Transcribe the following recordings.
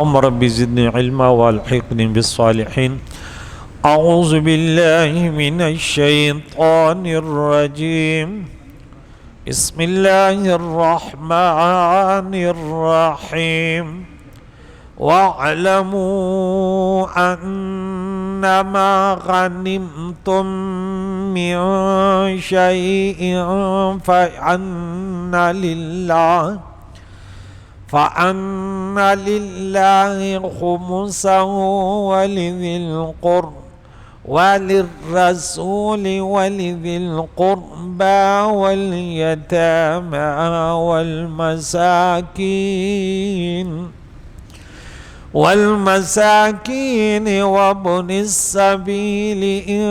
رب زدني علما والحقني بالصالحين. أعوذ بالله من الشيطان الرجيم. بسم الله الرحمن الرحيم. واعلموا أنما غنمتم من شيء فأن لله خمسه ولذي القرب وللرسول ولذي القربى واليتامى والمساكين وابن السبيل إن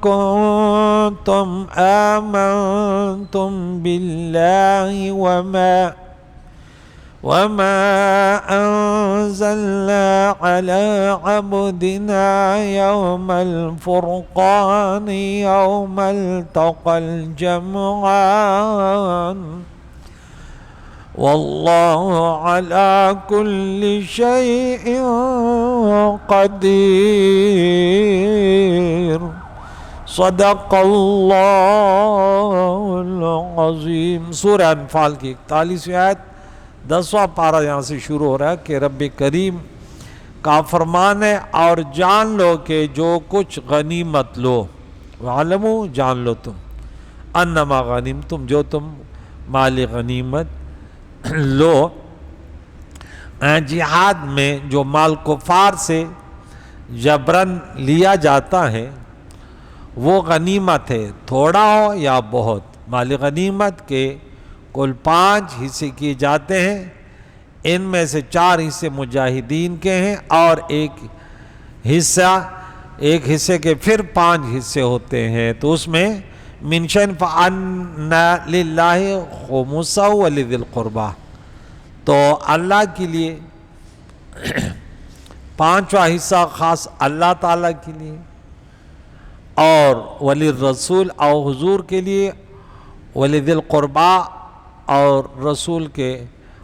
كنتم آمنتم بالله وما أنزلنا على عبدنا يوم الفرقان يوم التقى الجمعان والله على كل شيء قدير. صدق اللہ العظیم. سورہ انفال کی 41ویں آیت 10واں پارہ یہاں سے شروع ہو رہا ہے کہ رب کریم کا فرمان ہے اور جان لو کہ جو کچھ غنیمت لو، وعلمو جان لو تم، انما غنیمتم جو تم مال غنیمت لو. جہاد میں جو مال کفار سے جبرن لیا جاتا ہے وہ غنیمت ہے، تھوڑا ہو یا بہت. مال غنیمت کے کل 5 حصے کیے جاتے ہیں، ان میں سے 4 حصے مجاہدین کے ہیں اور ایک حصے کے پھر 5 حصے ہوتے ہیں. تو اس میں منشن فَأَنَّ لِلَّهِ خُمُسَهُ وَلِذِي الْقُرْبَى، تو اللہ کے لیے 5واں حصہ خاص اللہ تعالیٰ کے لیے، اور ولی الرسول اور حضور کے لیے، وَلِذِي الْقُرْبَى اور رسول کے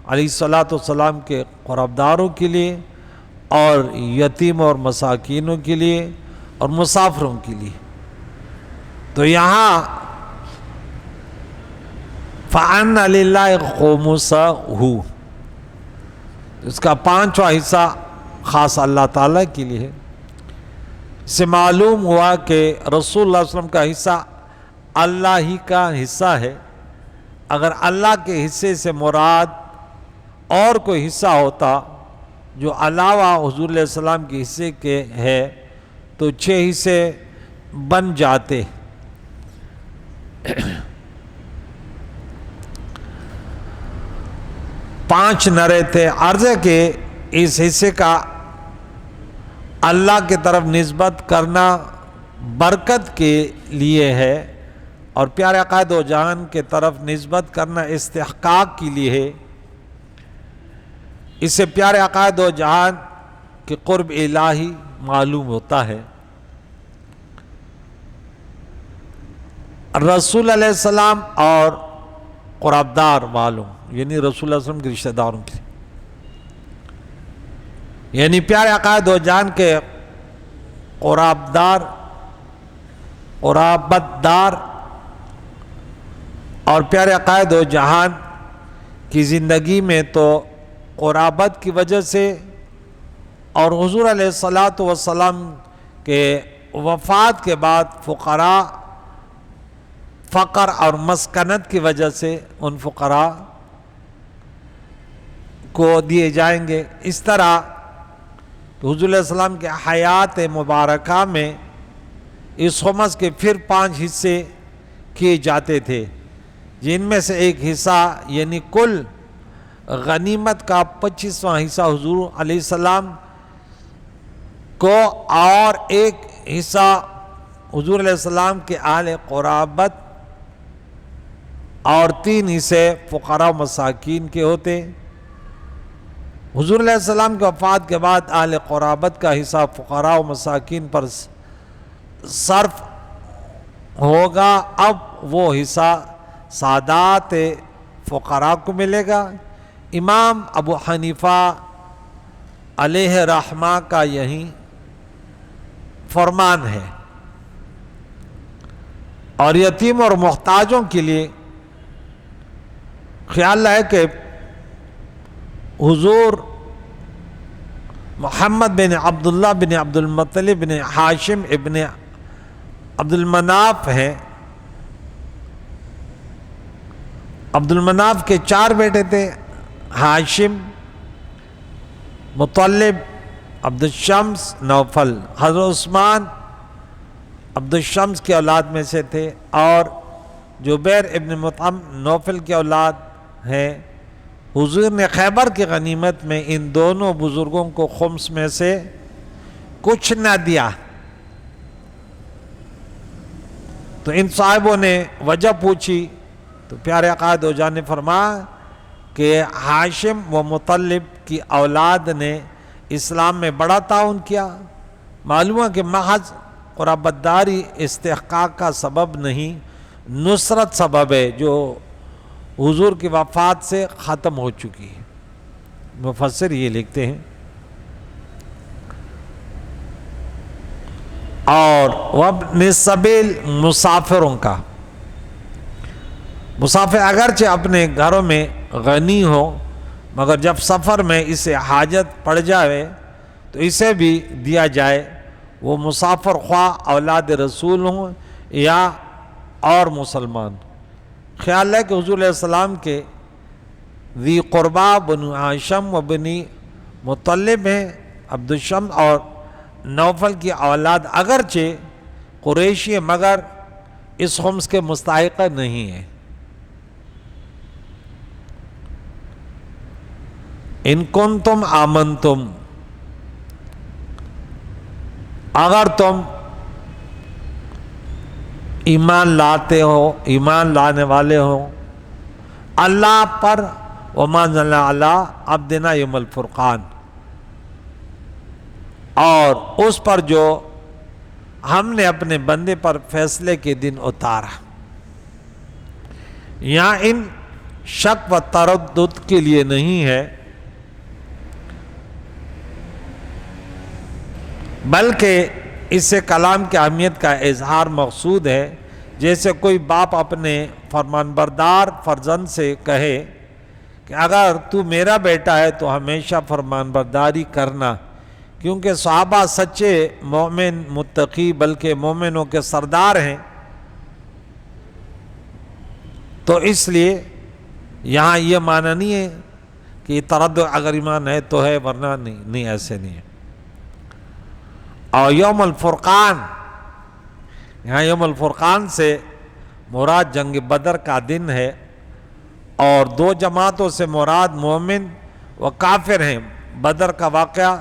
علیہ السلام کے قربداروں کے لیے، اور یتیم اور مساکینوں کے لیے اور مسافروں کے لیے. تو یہاں فَأَنَّ لِلَّهِ خُمُسَهُ، اس کا 5واں حصہ خاص اللہ تعالیٰ کے لیے ہے. اس سے معلوم ہوا کہ رسول اللہ علیہ وسلم کا حصہ اللہ ہی کا حصہ ہے. اگر اللہ کے حصے سے مراد اور کوئی حصہ ہوتا جو علاوہ حضور علیہ السلام کے حصے کے ہے تو 6 حصے بن جاتے. 5 نہ رہتے. عرض ہے کہ اس حصے کا اللہ کی طرف نسبت کرنا برکت کے لیے ہے اور پیارے عقائد و جہان کے طرف نسبت کرنا استحقاق کے لیے ہے. اس سے پیارے عقائد و جہان کے قرب الہی معلوم ہوتا ہے. رسول علیہ السلام اور قربدار والوں یعنی رسول اللہ علیہ وسلم کے رشتہ داروں کی، یعنی پیارے عقائد و جان کے قرابتدار اور پیارے عقائد و جہان کی زندگی میں تو قرابت کی وجہ سے اور حضور علیہ السلام کے وفات کے بعد فقر اور مسکنت کی وجہ سے ان فقراء کو دیے جائیں گے. اس طرح حضور علیہ السلام کے حیات مبارکہ میں اس خمس کے پھر 5 حصے کیے جاتے تھے، جن میں سے ایک حصہ یعنی کل غنیمت کا 25واں حصہ حضور علیہ السلام کو اور ایک حصہ حضور علیہ السلام کے اہل قرابت اور 3 حصے فقراء و مساکین کے ہوتے. حضور علیہ السلام کے وفات کے بعد اہل قرابت کا حصہ فقراء و مساکین پر صرف ہوگا. اب وہ حصہ سادات فقراء کو ملے گا. امام ابو حنیفہ علیہ رحمہ کا یہی فرمان ہے، اور یتیم اور محتاجوں کے لیے خیال ہے کہ حضور محمد بن عبداللہ بن عبد المطلب بن ہاشم ابن عبد المناف ہیں۔ عبد المناف کے 4 بیٹے تھے، ہاشم، مطلب، عبد الشمس، نوفل۔ حضرت عثمان عبد الشمس کی اولاد میں سے تھے، اور جبیر ابن مطعم نوفل کی اولاد ہیں۔ حضور نے خیبر کی غنیمت میں ان دونوں بزرگوں کو خمس میں سے کچھ نہ دیا، تو ان صاحبوں نے وجہ پوچھی، تو پیارے آقا دو جان نے فرمایا کہ ہاشم و مطلب کی اولاد نے اسلام میں بڑا تعاون کیا، معلوم ہے کہ محض قرابت داری استحقاق کا سبب نہیں، نصرت سبب ہے جو حضور کی وفات سے ختم ہو چکی ہے۔ مفسر یہ لکھتے ہیں، اور وابن السبیل مسافروں کا، مسافر اگرچہ اپنے گھروں میں غنی ہو مگر جب سفر میں اسے حاجت پڑ جائے تو اسے بھی دیا جائے، وہ مسافر خواہ اولاد رسول ہوں یا اور مسلمان۔ خیال ہے کہ حضور علیہ السلام کے ذی قربا بنو ہاشم و بنی مطلب ہیں، عبد الشمس اور نوفل کی اولاد اگرچہ قریشی مگر اس خمس کے مستحق نہیں ہیں۔ ان کنتم آمنتم، اگر تم ایمان لاتے ہو، ایمان لانے والے ہو اللہ پر، وما انزلنا علی عبدنا یوم الفرقان، اور اس پر جو ہم نے اپنے بندے پر فیصلے کے دن اتارا۔ یہاں ان شک و تردد کے لیے نہیں ہے، بلکہ اس سے کلام کی اہمیت کا اظہار مقصود ہے۔ جیسے کوئی باپ اپنے فرمانبردار فرزند سے کہے کہ اگر تو میرا بیٹا ہے تو ہمیشہ فرمانبرداری کرنا، کیونکہ صحابہ سچے مومن متقی بلکہ مومنوں کے سردار ہیں، تو اس لیے یہاں یہ معنی نہیں ہے کہ یہ تردد، اگر ایمان ہے تو ہے ورنہ نہیں، ایسے نہیں ہے۔ اور یوم الفرقان، یہاں یوم الفرقان سے مراد جنگ بدر کا دن ہے، اور 2 جماعتوں سے مراد مومن و کافر ہیں۔ بدر کا واقعہ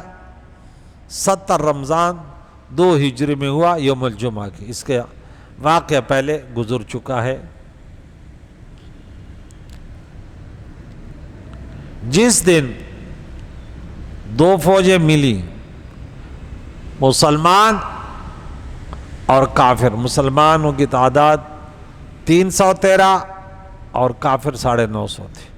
70 رمضان 2 ہجری میں ہوا، یوم الجمعہ کی، اس کا واقعہ پہلے گزر چکا ہے۔ جس دن 2 فوجیں ملی، مسلمان اور کافر، مسلمانوں کی تعداد 313 اور کافر 950 تھے۔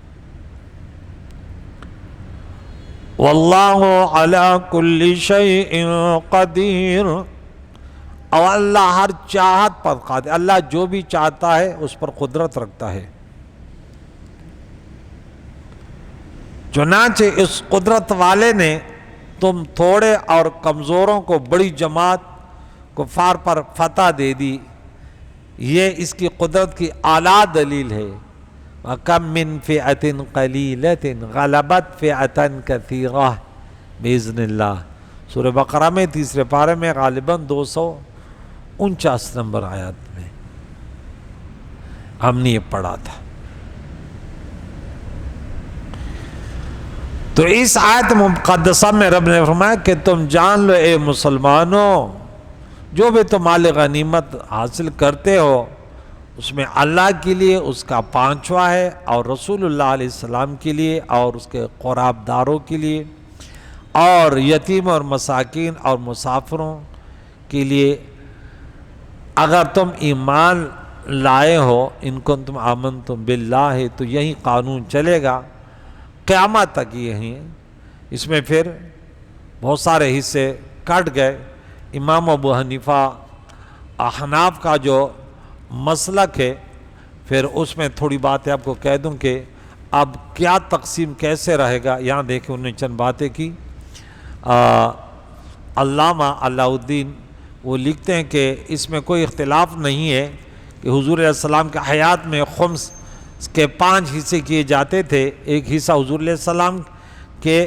واللہ علی کل شیء قدیر، اور اللہ ہر چاہت پر قادر، اللہ جو بھی چاہتا ہے اس پر قدرت رکھتا ہے۔ چنانچہ اس قدرت والے نے تم تھوڑے اور کمزوروں کو بڑی جماعت کفار پر فتح دے دی، یہ اس کی قدرت کی اعلیٰ دلیل ہے۔ وَكَم مِّن فِئَةٍ قَلِيلَةٍ غَلَبَتْ فِئَةً كَثِيرَةً بِإِذْنِ اللہ، سورہ بقرہ میں 3 پارے میں غالباً 249 نمبر آیات میں ہم نے یہ پڑھا تھا۔ تو اس آیت مقدسہ میں رب نے فرمایا کہ تم جان لو اے مسلمانوں، جو بھی تم مال غنیمت حاصل کرتے ہو اس میں اللہ کے لیے اس کا 5واں ہے، اور رسول اللہ علیہ السلام کے لیے اور اس کے قراب داروں کے لیے، اور یتیم اور مساکین اور مسافروں کے لیے۔ اگر تم ایمان لائے ہو، ان کنتم آمنتم باللہ، تو یہی قانون چلے گا قیامت تک۔ یہی اس میں پھر بہت سارے حصے کٹ گئے۔ امام ابو حنیفہ احناف کا جو مسلک ہے، پھر اس میں تھوڑی باتیں آپ کو کہہ دوں کہ اب کیا تقسیم کیسے رہے گا۔ یہاں دیکھیں انہوں نے چند باتیں کی۔ علامہ علاء الدین وہ لکھتے ہیں کہ اس میں کوئی اختلاف نہیں ہے کہ حضور علیہ السلام کے حیات میں خمس کے 5 حصے کیے جاتے تھے۔ ایک حصہ حضور علیہ السلام کے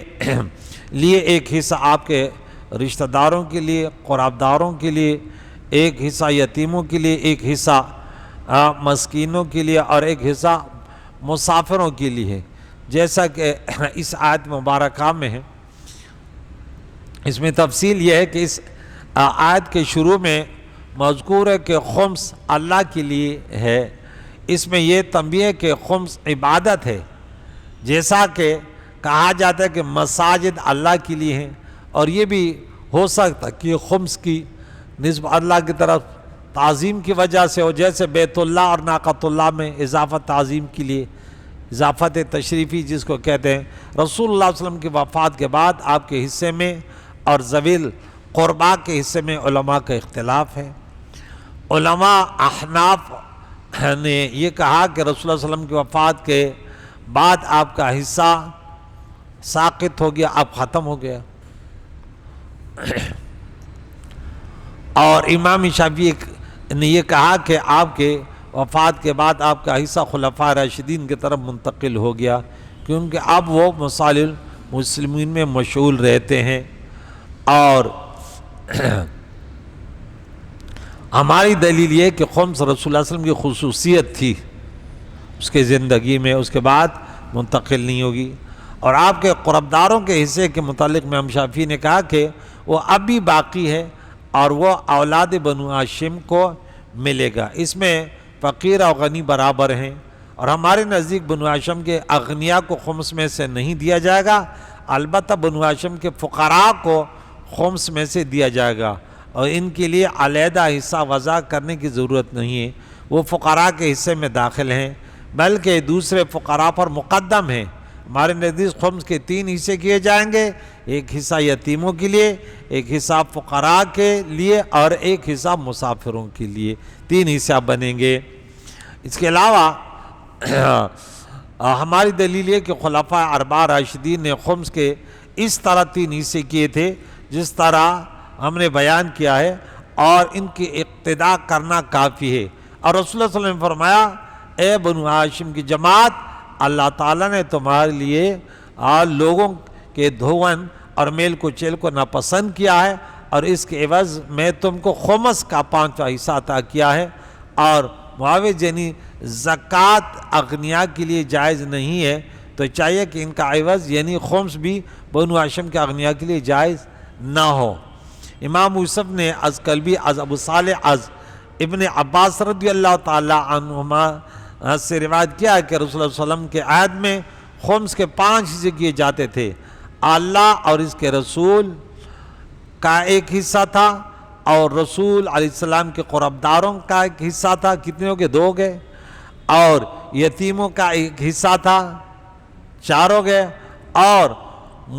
لیے، ایک حصہ آپ کے رشتہ داروں کے لیے، قرابداروں کے لیے، ایک حصہ یتیموں کے لیے، ایک حصہ مسکینوں کے لیے، اور ایک حصہ مسافروں کے لیے ہے، جیسا کہ اس آیت مبارکہ میں ہے۔ اس میں تفصیل یہ ہے کہ اس آیت کے شروع میں مذکور ہے کہ خمس اللہ کے لیے ہے۔ اس میں یہ تنبیہ ہے کہ خمس عبادت ہے، جیسا کہ کہا جاتا ہے کہ مساجد اللہ کے لیے ہیں، اور یہ بھی ہو سکتا کہ خمس کی نسبت اللہ کی طرف تعظیم کی وجہ سے ہو، جیسے بیت اللہ اور ناقۃ اللہ میں اضافت تعظیم کے لیے، اضافت تشریفی جس کو کہتے ہیں۔ رسول اللہ صلی اللہ علیہ وسلم کی وفات کے بعد آپ کے حصے میں اور ذویل قربا کے حصے میں علماء کا اختلاف ہے۔ علماء احناف نے یہ کہا کہ رسول اللہ صلی اللہ علیہ وسلم کی وفات کے بعد آپ کا حصہ ساقط ہو گیا، اب ختم ہو گیا۔ اور امام شافعی نے یہ کہا کہ آپ کے وفات کے بعد آپ کا حصہ خلفاء راشدین کی طرف منتقل ہو گیا، کیونکہ اب وہ مصالح المسلمین میں مشغول رہتے ہیں۔ اور ہماری دلیل یہ کہ خمس رسول اللہ صلی اللہ علیہ وسلم کی خصوصیت تھی، اس کے زندگی میں، اس کے بعد منتقل نہیں ہوگی۔ اور آپ کے قربداروں کے حصے کے متعلق امام شافعی نے کہا کہ وہ اب بھی باقی ہے اور وہ اولاد بنو ہاشم کو ملے گا۔ اس میں فقیر اور غنی برابر ہیں، اور ہمارے نزدیک بنو ہاشم کے اغنیاء کو خمس میں سے نہیں دیا جائے گا، البتہ بنو ہاشم کے فقراء کو خمس میں سے دیا جائے گا، اور ان کے لیے علیحدہ حصہ وضع کرنے کی ضرورت نہیں ہے، وہ فقراء کے حصے میں داخل ہیں، بلکہ دوسرے فقراء پر مقدم ہیں۔ ہمارے نزدیک خمس کے 3 حصے کیے جائیں گے، ایک حصہ یتیموں کے لیے، ایک حصہ فقراء کے لیے، اور ایک حصہ مسافروں کے لیے، 3 حصہ بنیں گے۔ اس کے علاوہ ہماری دلیل یہ کہ خلفاء اربعہ راشدین نے خمس کے اس طرح 3 حصے کیے تھے جس طرح ہم نے بیان کیا ہے، اور ان کی اقتداء کرنا کافی ہے۔ اور رسول اللہ صلی اللہ علیہ وسلم نے فرمایا، اے بنو ہاشم کی جماعت، اللہ تعالیٰ نے تمہارے لیے لوگوں کے دھون اور میل کچیل کو ناپسند کیا ہے، اور اس کے عوض میں تم کو خمس کا 5واں حصہ عطا کیا ہے۔ اور معاوض یعنی زکوٰۃ اغنیاء کے لیے جائز نہیں ہے، تو چاہیے کہ ان کا عوض یعنی خمس بھی بنو ہاشم کے اغنیاء کے لیے جائز نہ ہو۔ امام یوسف نے از کلبی از ابو صالح از ابن عباس رضی اللہ تعالی عنہما سے روایت کیا ہے کہ رسول اللہ صلی اللہ علیہ وسلم کے عہد میں خمس کے 5 حصے کیے جاتے تھے۔ اللہ اور اس کے رسول کا ایک حصہ تھا، اور رسول علیہ السلام کے قربداروں کا ایک حصہ تھا، کتنے ہو گئے؟ 2 ہو گئے، اور یتیموں کا ایک حصہ تھا، 4 ہو گئے، اور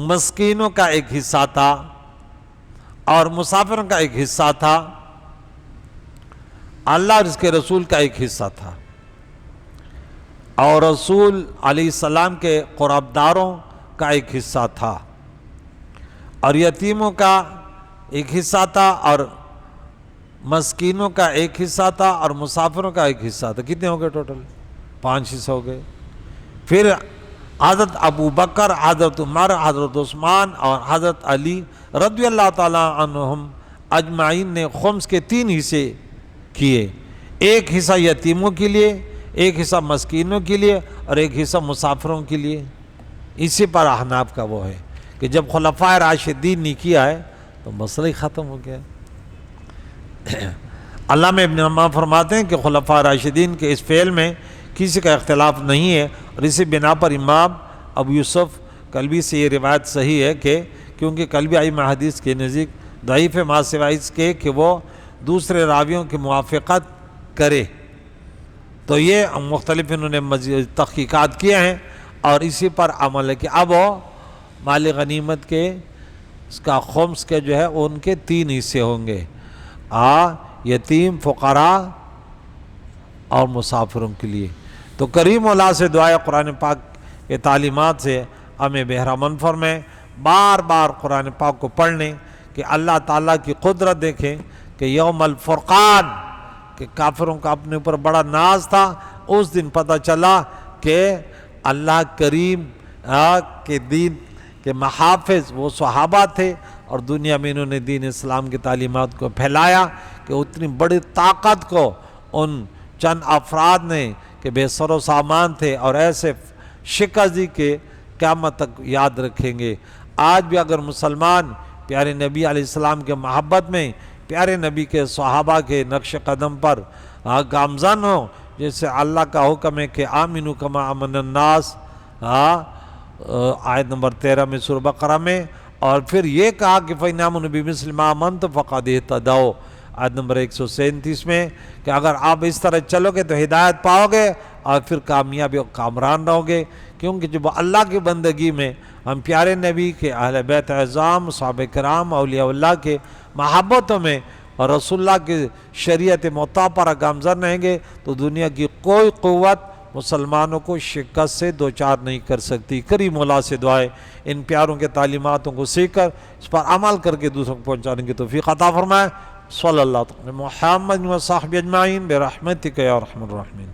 مسکینوں کا ایک حصہ تھا، اور مسافروں کا ایک حصہ تھا، اللہ اور اس کے رسول کا ایک حصہ تھا، اور رسول علیہ السلام کے قربداروں کا ایک حصہ تھا، اور یتیموں کا ایک حصہ تھا، اور مسکینوں کا ایک حصہ تھا، اور مسافروں کا ایک حصہ تھا۔ کتنے ہو گئے ٹوٹل؟ 5 حصے ہو گئے۔ پھر حضرت ابو بکر، حضرت عمر، حضرت عثمان اور حضرت علی رضی اللہ تعالیٰ عنہم اجمعین نے خمس کے 3 حصے کیے، ایک حصہ یتیموں کے لیے، ایک حصہ مسکینوں کے لیے، اور ایک حصہ مسافروں کے لیے۔ اسی پر احناف کا وہ ہے کہ جب خلفائے راشدین نے کیا ہے تو مسئلہ ہی ختم ہو گیا۔ علامہ ابن عمار فرماتے ہیں کہ خلفائے راشدین کے اس فعل میں کسی کا اختلاف نہیں ہے، اور اسی بنا پر امام ابو یوسف کلبی سے یہ روایت صحیح ہے کہ کیونکہ کلبی ائمہ حدیث کے نزدیک ضعیف ما سوائے اس کے کہ وہ دوسرے راویوں کی موافقت کرے، تو یہ مختلف انہوں نے مزید تحقیقات کیے ہیں، اور اسی پر عمل ہے کہ اب وہ مال غنیمت کے اس کا خمس کے جو ہے ان کے 3 حصے ہوں گے، یتیم، فقراء اور مسافروں کے لیے۔ تو کریم اللہ سے دعائے قرآن پاک کے تعلیمات سے ہمیں بہرامند فرمائے، بار بار قرآن پاک کو پڑھنے کہ اللہ تعالیٰ کی قدرت دیکھیں کہ یوم الفرقان کہ کافروں کا اپنے اوپر بڑا ناز تھا، اس دن پتہ چلا کہ اللہ کریم کے دین کے محافظ وہ صحابہ تھے، اور دنیا میں انہوں نے دین اسلام کی تعلیمات کو پھیلایا کہ اتنی بڑی طاقت کو ان چند افراد نے کہ بے سر و سامان تھے اور ایسے شکست دی کہ قیامت تک یاد رکھیں گے۔ آج بھی اگر مسلمان پیارے نبی علیہ السلام کے محبت میں، پیارے نبی کے صحابہ کے نقش قدم پر گامزن ہو، جیسے اللہ کا حکم ہے کہ آمنو کما آمن الناس، آیت نمبر 13 میں سورہ بقرہ میں، اور پھر یہ کہا کہ فَإِنْ آمَنُوا بِمِثْلِ مَا آمَنْتُمْ فَقَدِ اهْتَدَوْا، آیت نمبر 137 میں، کہ اگر آپ اس طرح چلو گے تو ہدایت پاؤ گے اور پھر کامیابی اور کامران رہو گے۔ کیونکہ جب اللہ کی بندگی میں ہم پیارے نبی کے اہل بیت اعظام، صحابہ کرام، اولیاء اللہ کے محبتوں میں اور رسول اللہ کی شریعت مطاع پر گامزن رہیں گے تو دنیا کی کوئی قوت مسلمانوں کو شکست سے دوچار نہیں کر سکتی۔ کریم اللہ سے دعائے ان پیاروں کے تعلیماتوں کو سیکھ کر اس پر عمل کر کے دوسروں کو پہنچانے کی توفیق عطا فرمائے۔ صلی اللہ علیہ محمد و صحبہ اجمعین برحمتک یا ارحم الراحمین۔